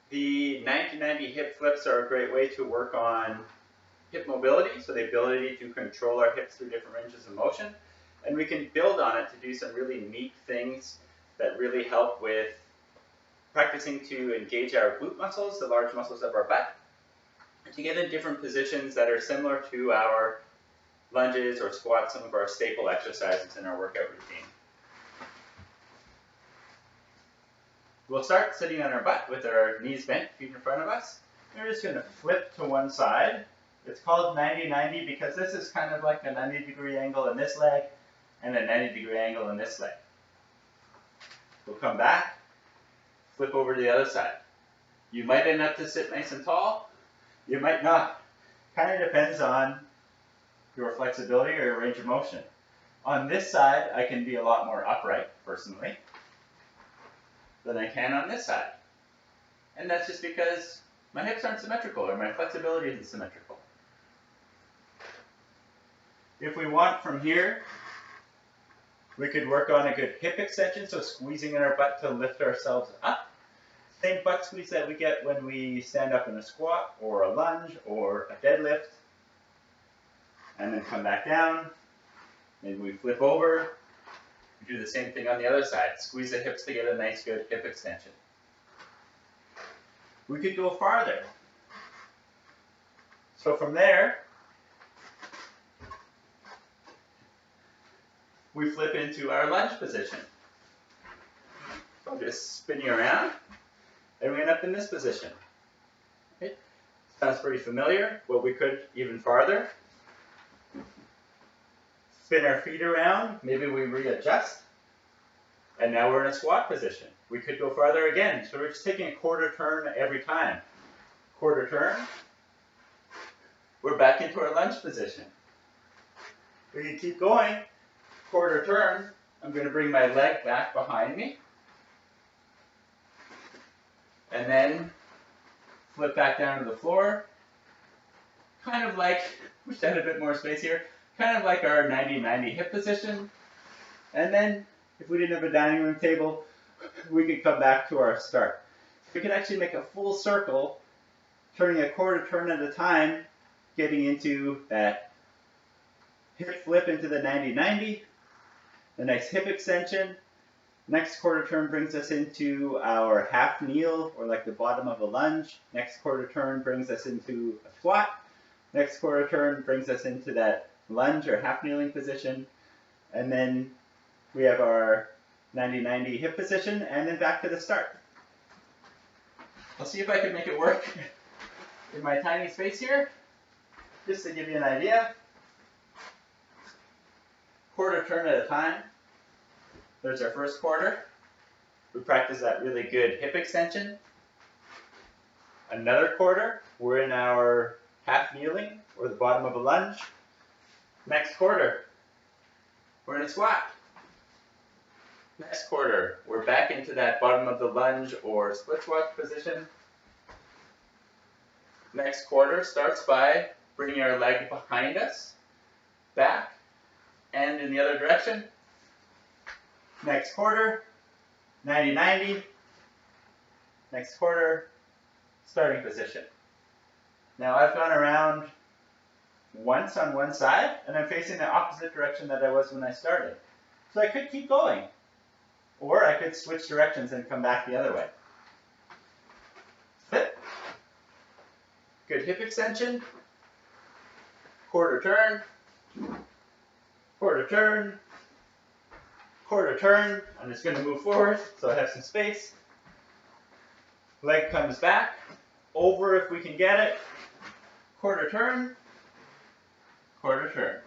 The 90-90 hip flips are a great way to work on hip mobility, so the ability to control our hips through different ranges of motion. And we can build on it to do some really neat things that really help with practicing to engage our glute muscles, the large muscles of our butt, and to get in different positions that are similar to our lunges or squats, some of our staple exercises in our workout routine. We'll start sitting on our butt with our knees bent, feet in front of us. We're just going to flip to one side. It's called 90-90 because this is kind of like a 90-degree angle in this leg and a 90-degree angle in this leg. We'll come back, flip over to the other side. You might end up to sit nice and tall. You might not. Kind of depends on your flexibility or your range of motion. On this side, I can be a lot more upright, personally, than I can on this side. And that's just because my hips aren't symmetrical or my flexibility isn't symmetrical. If we want from here, we could work on a good hip extension, so squeezing in our butt to lift ourselves up. Same butt squeeze that we get when we stand up in a squat or a lunge or a deadlift. And then come back down. Maybe we flip over. We do the same thing on the other side. Squeeze the hips to get a nice good hip extension. We could go farther. So from there, we flip into our lunge position. So just spin you around, and we end up in this position. Okay. Sounds pretty familiar, but we could even farther. Spin our feet around, maybe we readjust, and now we're in a squat position. We could go farther again, so we're just taking a quarter turn every time. Quarter turn, we're back into our lunge position. We can keep going. Quarter turn, I'm going to bring my leg back behind me, and then flip back down to the floor, kind of like, wish I had a bit more space here, kind of like our 90-90 hip position. And then, if we didn't have a dining room table, we could come back to our start. We could actually make a full circle, turning a quarter turn at a time, getting into that hip flip into the 90-90, the nice hip extension. Next quarter turn brings us into our half kneel, or like the bottom of a lunge. Next quarter turn brings us into a squat. Next quarter turn brings us into that lunge or half kneeling position. And then we have our 90-90 hip position, and then back to the start. I'll see if I can make it work in my tiny space here, just to give you an idea. Quarter turn at a time. There's our first quarter. We practice that really good hip extension. Another quarter, we're in our half kneeling, or the bottom of a lunge. Next quarter, we're in a squat. Next quarter, we're back into that bottom of the lunge or split squat position. Next quarter starts by bringing our leg behind us, back, and in the other direction. Next quarter, 90-90. Next quarter, starting position. Now I've gone around once on one side, and I'm facing the opposite direction that I was when I started. So I could keep going, or I could switch directions and come back the other way. Flip. Good hip extension. Quarter turn. Quarter turn. Quarter turn. I'm just going to move forward so I have some space. Leg comes back. Over if we can get it. Quarter turn. Quarter turn.